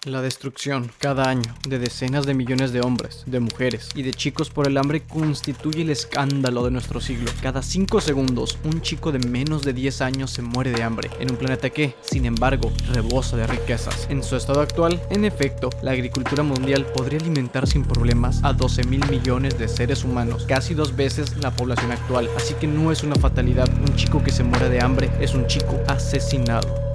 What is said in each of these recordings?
La destrucción, cada año, de decenas de millones de hombres, de mujeres y de chicos por el hambre constituye el escándalo de nuestro siglo. Cada 5 segundos, un chico de menos de 10 años se muere de hambre, en un planeta que, sin embargo, rebosa de riquezas. En su estado actual, en efecto, la agricultura mundial podría alimentar sin problemas a 12.000 millones de seres humanos, casi 2 veces la población actual, así que no es una fatalidad. Un chico que se muere de hambre es un chico asesinado.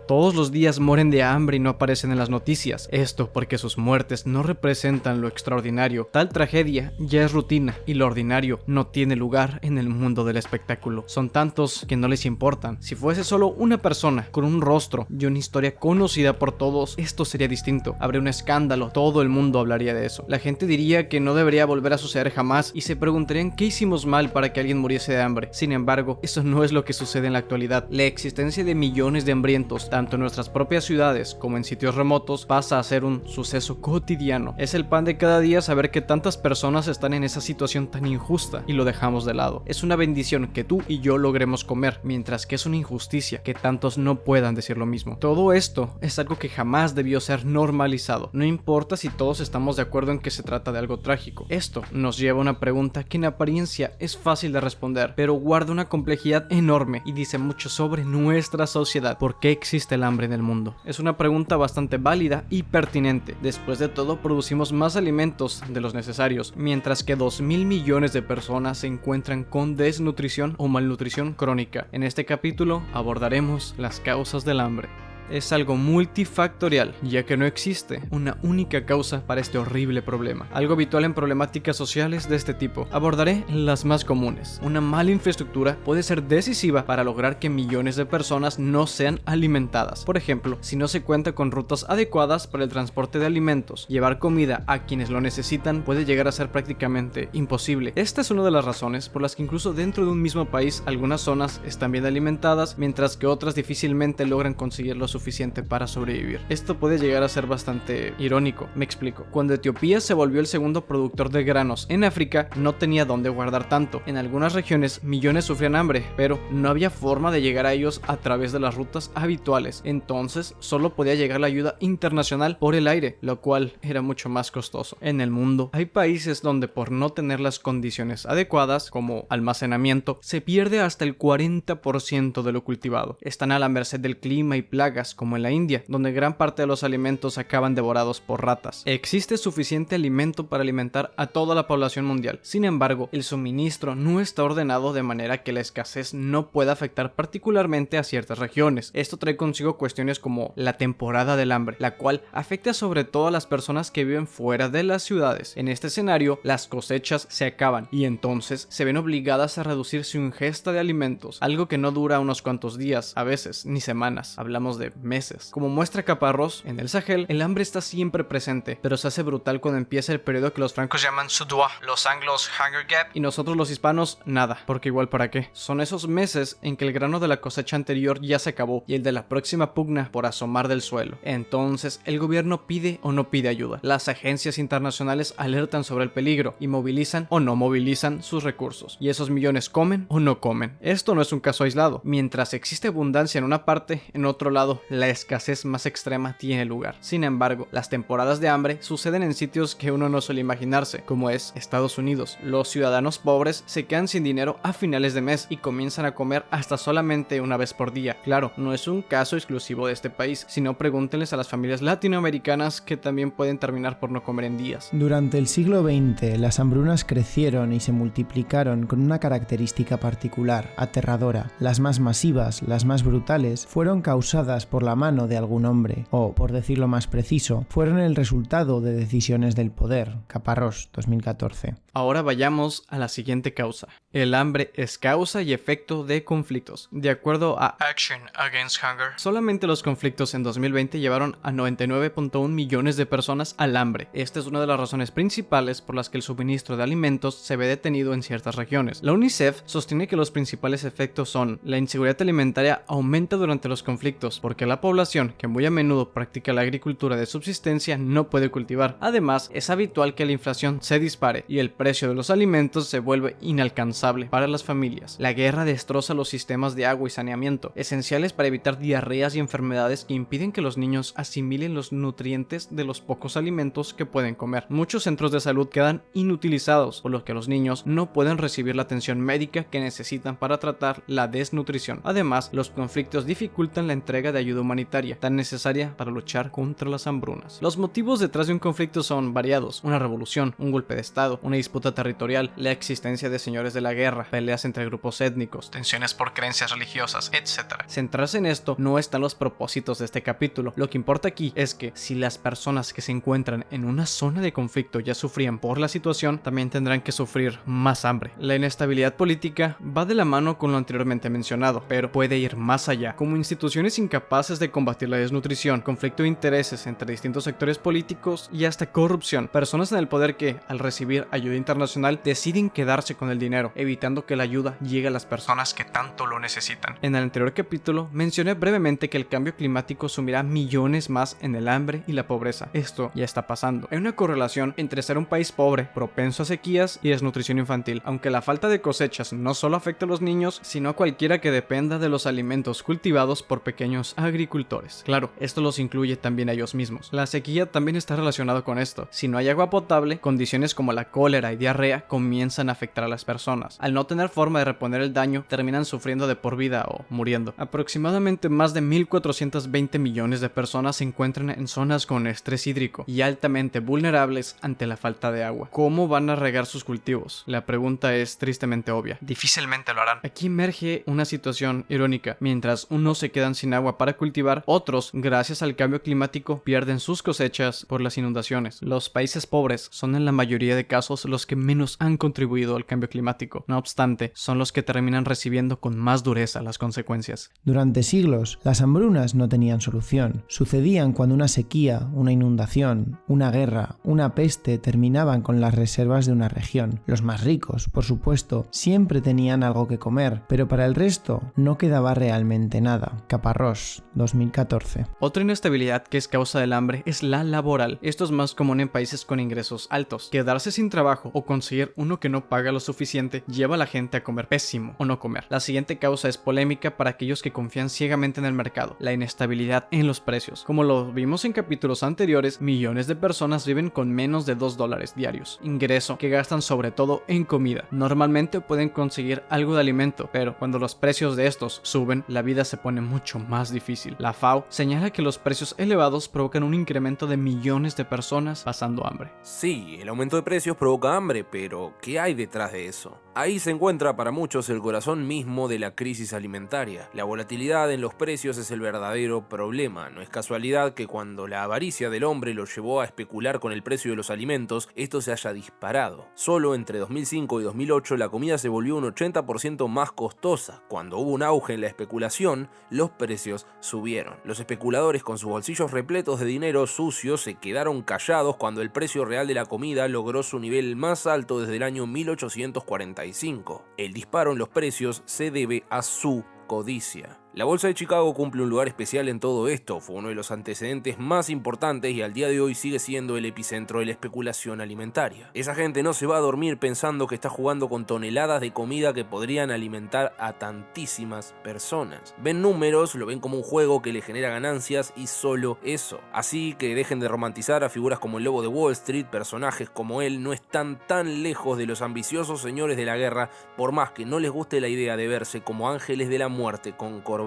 Todos los días mueren de hambre y no aparecen en las noticias. Esto porque sus muertes no representan lo extraordinario. Tal tragedia ya es rutina y lo ordinario no tiene lugar en el mundo del espectáculo. Son tantos que no les importan. Si fuese solo una persona con un rostro y una historia conocida por todos, esto sería distinto. Habría un escándalo, todo el mundo hablaría de eso. La gente diría que no debería volver a suceder jamás y se preguntarían qué hicimos mal para que alguien muriese de hambre. Sin embargo, eso no es lo que sucede en la actualidad. La existencia de millones de hambrientos, tanto en nuestras propias ciudades como en sitios remotos, pasa a ser un suceso cotidiano. Es el pan de cada día saber que tantas personas están en esa situación tan injusta y lo dejamos de lado. Es una bendición que tú y yo logremos comer, mientras que es una injusticia que tantos no puedan decir lo mismo. Todo esto es algo que jamás debió ser normalizado. No importa si todos estamos de acuerdo en que se trata de algo trágico. Esto nos lleva a una pregunta que en apariencia es fácil de responder, pero guarda una complejidad enorme y dice mucho sobre nuestra sociedad. ¿Por qué existe el hambre en el mundo? Es una pregunta bastante válida y pertinente. Después de todo, producimos más alimentos de los necesarios, mientras que 2.000 millones de personas se encuentran con desnutrición o malnutrición crónica. En este capítulo abordaremos las causas del hambre. Es algo multifactorial, ya que no existe una única causa para este horrible problema. Algo habitual en problemáticas sociales de este tipo. Abordaré las más comunes. Una mala infraestructura puede ser decisiva para lograr que millones de personas no sean alimentadas. Por ejemplo, si no se cuenta con rutas adecuadas para el transporte de alimentos, llevar comida a quienes lo necesitan puede llegar a ser prácticamente imposible. Esta es una de las razones por las que incluso dentro de un mismo país algunas zonas están bien alimentadas, mientras que otras difícilmente logran conseguir lo suficiente para sobrevivir. Esto puede llegar a ser bastante irónico. Me explico. Cuando Etiopía se volvió el segundo productor de granos en África, no tenía dónde guardar tanto. En algunas regiones, millones sufrían hambre, pero no había forma de llegar a ellos a través de las rutas habituales. Entonces, solo podía llegar la ayuda internacional por el aire, lo cual era mucho más costoso. En el mundo, hay países donde por no tener las condiciones adecuadas, como almacenamiento, se pierde hasta el 40% de lo cultivado. Están a la merced del clima y plagas, como en la India, donde gran parte de los alimentos acaban devorados por ratas. Existe suficiente alimento para alimentar a toda la población mundial. Sin embargo, el suministro no está ordenado de manera que la escasez no pueda afectar particularmente a ciertas regiones. Esto trae consigo cuestiones como la temporada del hambre, la cual afecta sobre todo a las personas que viven fuera de las ciudades. En este escenario, las cosechas se acaban y entonces se ven obligadas a reducir su ingesta de alimentos, algo que no dura unos cuantos días, a veces ni semanas. Hablamos de meses. Como muestra Caparrós, en el Sahel, el hambre está siempre presente, pero se hace brutal cuando empieza el periodo que los francos llaman Sudwa, los anglos Hunger Gap, y nosotros los hispanos nada, porque igual para qué. Son esos meses en que el grano de la cosecha anterior ya se acabó y el de la próxima pugna por asomar del suelo. Entonces, el gobierno pide o no pide ayuda. Las agencias internacionales alertan sobre el peligro y movilizan o no movilizan sus recursos. Y esos millones comen o no comen. Esto no es un caso aislado. Mientras existe abundancia en una parte, en otro lado, la escasez más extrema tiene lugar. Sin embargo, las temporadas de hambre suceden en sitios que uno no suele imaginarse, como es Estados Unidos. Los ciudadanos pobres se quedan sin dinero a finales de mes y comienzan a comer hasta solamente una vez por día. Claro, no es un caso exclusivo de este país, sino pregúntenles a las familias latinoamericanas que también pueden terminar por no comer en días. Durante el siglo XX, las hambrunas crecieron y se multiplicaron con una característica particular, aterradora. Las más masivas, las más brutales, fueron causadas por la mano de algún hombre, o, por decirlo más preciso, fueron el resultado de decisiones del poder. Caparrós, 2014. Ahora vayamos a la siguiente causa. El hambre es causa y efecto de conflictos. De acuerdo a Action Against Hunger, solamente los conflictos en 2020 llevaron a 99.1 millones de personas al hambre. Esta es una de las razones principales por las que el suministro de alimentos se ve detenido en ciertas regiones. La UNICEF sostiene que los principales efectos son: la inseguridad alimentaria aumenta durante los conflictos. ¿Por qué? porque la población, que muy a menudo practica la agricultura de subsistencia, no puede cultivar. Además, es habitual que la inflación se dispare y el precio de los alimentos se vuelve inalcanzable para las familias. La guerra destroza los sistemas de agua y saneamiento, esenciales para evitar diarreas y enfermedades que impiden que los niños asimilen los nutrientes de los pocos alimentos que pueden comer. Muchos centros de salud quedan inutilizados, por lo que los niños no pueden recibir la atención médica que necesitan para tratar la desnutrición. Además, los conflictos dificultan la entrega de ayuda humanitaria, tan necesaria para luchar contra las hambrunas. Los motivos detrás de un conflicto son variados: una revolución, un golpe de estado, una disputa territorial, la existencia de señores de la guerra, peleas entre grupos étnicos, tensiones por creencias religiosas, etc. Centrarse en esto no están los propósitos de este capítulo. Lo que importa aquí es que si las personas que se encuentran en una zona de conflicto ya sufrían por la situación, también tendrán que sufrir más hambre. La inestabilidad política va de la mano con lo anteriormente mencionado, pero puede ir más allá, como instituciones incapaces de combatir la desnutrición, conflicto de intereses entre distintos sectores políticos y hasta corrupción. Personas en el poder que, al recibir ayuda internacional, deciden quedarse con el dinero, evitando que la ayuda llegue a las personas que tanto lo necesitan. En el anterior capítulo mencioné brevemente que el cambio climático sumirá millones más en el hambre y la pobreza. Esto ya está pasando. Hay una correlación entre ser un país pobre, propenso a sequías y desnutrición infantil, aunque la falta de cosechas no solo afecta a los niños, sino a cualquiera que dependa de los alimentos cultivados por pequeños agricultores. Claro, esto los incluye también a ellos mismos. La sequía también está relacionada con esto. Si no hay agua potable, condiciones como la cólera y diarrea comienzan a afectar a las personas. Al no tener forma de reponer el daño, terminan sufriendo de por vida o muriendo. Aproximadamente más de 1.420 millones de personas se encuentran en zonas con estrés hídrico y altamente vulnerables ante la falta de agua. ¿Cómo van a regar sus cultivos? La pregunta es tristemente obvia. Difícilmente lo harán. Aquí emerge una situación irónica. Mientras unos se quedan sin agua para cultivar, otros, gracias al cambio climático, pierden sus cosechas por las inundaciones. Los países pobres son en la mayoría de casos los que menos han contribuido al cambio climático. No obstante, son los que terminan recibiendo con más dureza las consecuencias. Durante siglos, las hambrunas no tenían solución. Sucedían cuando una sequía, una inundación, una guerra, una peste terminaban con las reservas de una región. Los más ricos, por supuesto, siempre tenían algo que comer, pero para el resto no quedaba realmente nada. Caparrós, 2014. Otra inestabilidad que es causa del hambre es la laboral. Esto es más común en países con ingresos altos. Quedarse sin trabajo o conseguir uno que no paga lo suficiente lleva a la gente a comer pésimo o no comer. La siguiente causa es polémica para aquellos que confían ciegamente en el mercado: la inestabilidad en los precios. Como lo vimos en capítulos anteriores, millones de personas viven con menos de $2 diarios, ingreso que gastan sobre todo en comida. Normalmente pueden conseguir algo de alimento, pero cuando los precios de estos suben, la vida se pone mucho más difícil. La FAO señala que los precios elevados provocan un incremento de millones de personas pasando hambre. Sí, el aumento de precios provoca hambre, pero ¿qué hay detrás de eso? Ahí se encuentra para muchos el corazón mismo de la crisis alimentaria. La volatilidad en los precios es el verdadero problema. No es casualidad que cuando la avaricia del hombre lo llevó a especular con el precio de los alimentos, esto se haya disparado. Solo entre 2005 y 2008 la comida se volvió un 80% más costosa. Cuando hubo un auge en la especulación, los precios subieron. Los especuladores, con sus bolsillos repletos de dinero sucio, se quedaron callados cuando el precio real de la comida logró su nivel más alto desde el año 1845. El disparo en los precios se debe a su codicia. La Bolsa de Chicago cumple un lugar especial en todo esto. Fue uno de los antecedentes más importantes y al día de hoy sigue siendo el epicentro de la especulación alimentaria. Esa gente no se va a dormir pensando que está jugando con toneladas de comida que podrían alimentar a tantísimas personas. Ven números, lo ven como un juego que le genera ganancias y solo eso. Así que dejen de romantizar a figuras como el Lobo de Wall Street. Personajes como él no están tan lejos de los ambiciosos señores de la guerra, por más que no les guste la idea de verse como ángeles de la muerte con corbata.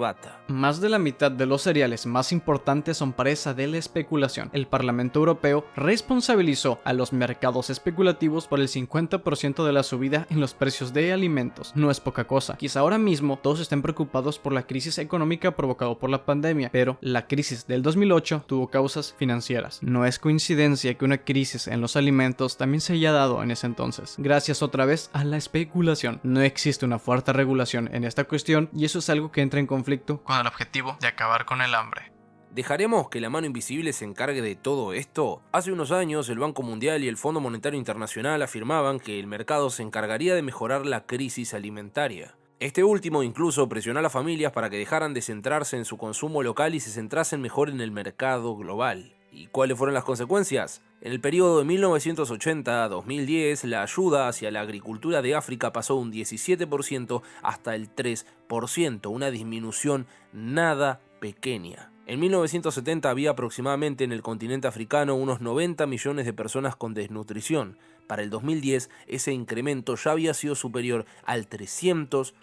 Más de la mitad de los cereales más importantes son presa de la especulación. El Parlamento Europeo responsabilizó a los mercados especulativos por el 50% de la subida en los precios de alimentos. No es poca cosa. Quizá ahora mismo todos estén preocupados por la crisis económica provocada por la pandemia, pero la crisis del 2008 tuvo causas financieras. No es coincidencia que una crisis en los alimentos también se haya dado en ese entonces, gracias otra vez a la especulación. No existe una fuerte regulación en esta cuestión y eso es algo que entra en conflicto con el objetivo de acabar con el hambre. ¿Dejaremos que la mano invisible se encargue de todo esto? Hace unos años el Banco Mundial y el Fondo Monetario Internacional afirmaban que el mercado se encargaría de mejorar la crisis alimentaria. Este último incluso presionó a las familias para que dejaran de centrarse en su consumo local y se centrasen mejor en el mercado global. ¿Y cuáles fueron las consecuencias? En el periodo de 1980 a 2010, la ayuda hacia la agricultura de África pasó de un 17% hasta el 3%, una disminución nada pequeña. En 1970 había aproximadamente en el continente africano unos 90 millones de personas con desnutrición. Para el 2010, ese incremento ya había sido superior al 300%.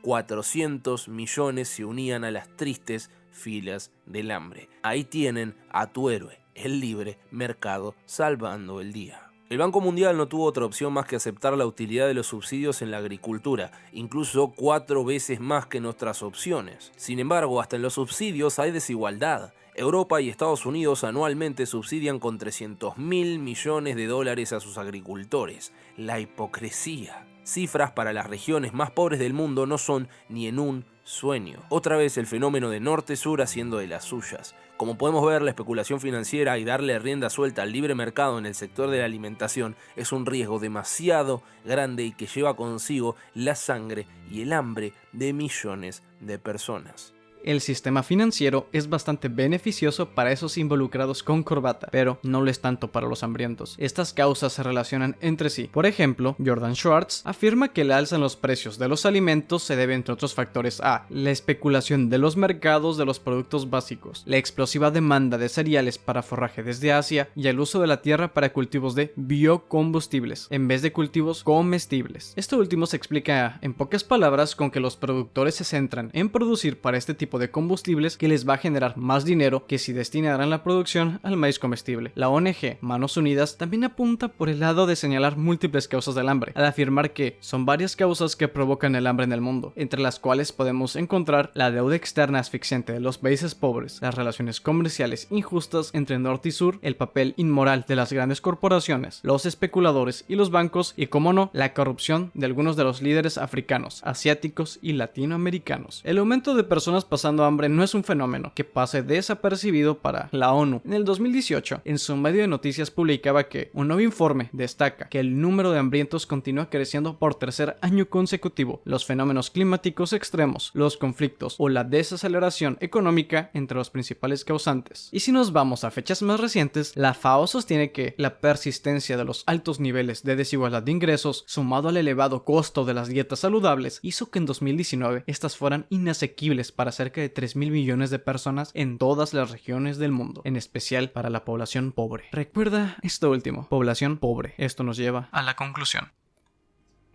400 millones se unían a las tristes filas del hambre. Ahí tienen a tu héroe, el libre mercado salvando el día. El Banco Mundial no tuvo otra opción más que aceptar la utilidad de los subsidios en la agricultura, incluso 4 veces más que nuestras opciones. Sin embargo, hasta en los subsidios hay desigualdad. Europa y Estados Unidos anualmente subsidian con 300.000 millones de dólares a sus agricultores. La hipocresía. Cifras para las regiones más pobres del mundo no son ni en un sueño. Otra vez el fenómeno de norte-sur haciendo de las suyas. Como podemos ver, la especulación financiera y darle rienda suelta al libre mercado en el sector de la alimentación es un riesgo demasiado grande y que lleva consigo la sangre y el hambre de millones de personas. El sistema financiero es bastante beneficioso para esos involucrados con corbata, pero no lo es tanto para los hambrientos. Estas causas se relacionan entre sí. Por ejemplo, Jordan Schwartz afirma que el alza en los precios de los alimentos se debe, entre otros factores, a la especulación de los mercados de los productos básicos, la explosiva demanda de cereales para forraje desde Asia y el uso de la tierra para cultivos de biocombustibles, en vez de cultivos comestibles. Esto último se explica, en pocas palabras, con que los productores se centran en producir para este tipo de combustibles que les va a generar más dinero que si destinaran la producción al maíz comestible. La ONG Manos Unidas también apunta por el lado de señalar múltiples causas del hambre, al afirmar que son varias causas que provocan el hambre en el mundo, entre las cuales podemos encontrar la deuda externa asfixiante de los países pobres, las relaciones comerciales injustas entre norte y sur, el papel inmoral de las grandes corporaciones, los especuladores y los bancos y, como no, la corrupción de algunos de los líderes africanos, asiáticos y latinoamericanos. El aumento de personas pasando hambre no es un fenómeno que pase desapercibido para la ONU. En el 2018, en su medio de noticias publicaba que un nuevo informe destaca que el número de hambrientos continúa creciendo por tercer año consecutivo. Los fenómenos climáticos extremos, los conflictos o la desaceleración económica entre los principales causantes. Y si nos vamos a fechas más recientes, la FAO sostiene que la persistencia de los altos niveles de desigualdad de ingresos, sumado al elevado costo de las dietas saludables, hizo que en 2019 estas fueran inasequibles para cerca de 3.000 millones de personas en todas las regiones del mundo, en especial para la población pobre. Recuerda esto último, población pobre. Esto nos lleva a la conclusión.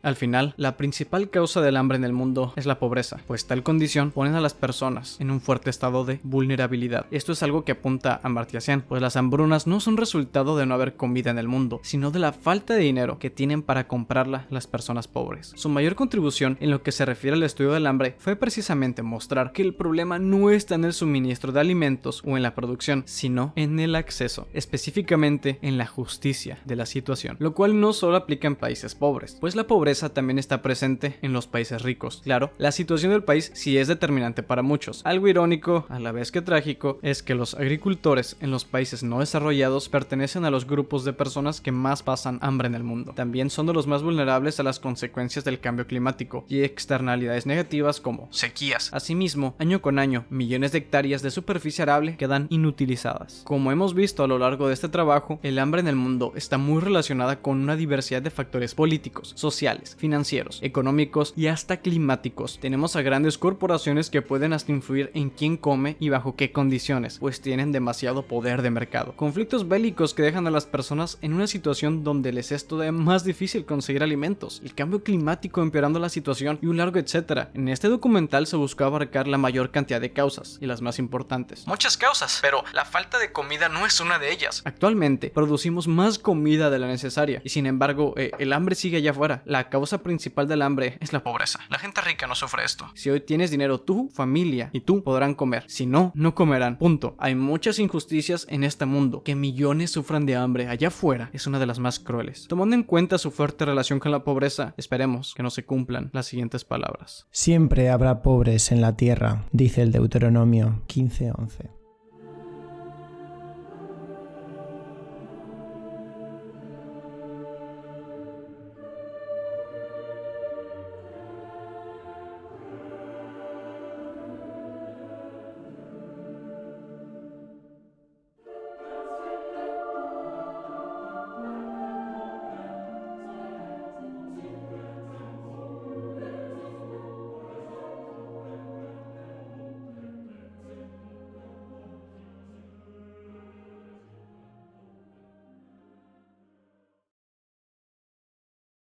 Al final, la principal causa del hambre en el mundo es la pobreza, pues tal condición pone a las personas en un fuerte estado de vulnerabilidad. Esto es algo que apunta a Amartya Sen, pues las hambrunas no son resultado de no haber comida en el mundo, sino de la falta de dinero que tienen para comprarla las personas pobres. Su mayor contribución en lo que se refiere al estudio del hambre fue precisamente mostrar que el problema no está en el suministro de alimentos o en la producción, sino en el acceso, específicamente en la justicia de la situación, lo cual no solo aplica en países pobres, pues la pobreza también está presente en los países ricos. Claro, la situación del país sí es determinante para muchos. Algo irónico, a la vez que trágico, es que los agricultores en los países no desarrollados pertenecen a los grupos de personas que más pasan hambre en el mundo. También son de los más vulnerables a las consecuencias del cambio climático y externalidades negativas como sequías. Asimismo, año con año, millones de hectáreas de superficie arable quedan inutilizadas. Como hemos visto a lo largo de este trabajo, el hambre en el mundo está muy relacionada con una diversidad de factores políticos, sociales, financieros, económicos y hasta climáticos. Tenemos a grandes corporaciones que pueden hasta influir en quién come y bajo qué condiciones, pues tienen demasiado poder de mercado. Conflictos bélicos que dejan a las personas en una situación donde les es todavía más difícil conseguir alimentos, el cambio climático empeorando la situación y un largo etcétera. En este documental se buscó abarcar la mayor cantidad de causas y las más importantes. Muchas causas, pero la falta de comida no es una de ellas. Actualmente producimos más comida de la necesaria y sin embargo el hambre sigue allá afuera. La causa principal del hambre es la pobreza. La gente rica no sufre esto. Si hoy tienes dinero, tu familia y tú podrán comer. Si no, no comerán. Punto. Hay muchas injusticias en este mundo. Que millones sufran de hambre allá afuera es una de las más crueles. Tomando en cuenta su fuerte relación con la pobreza, esperemos que no se cumplan las siguientes palabras. Siempre habrá pobres en la tierra, dice el Deuteronomio 15:11.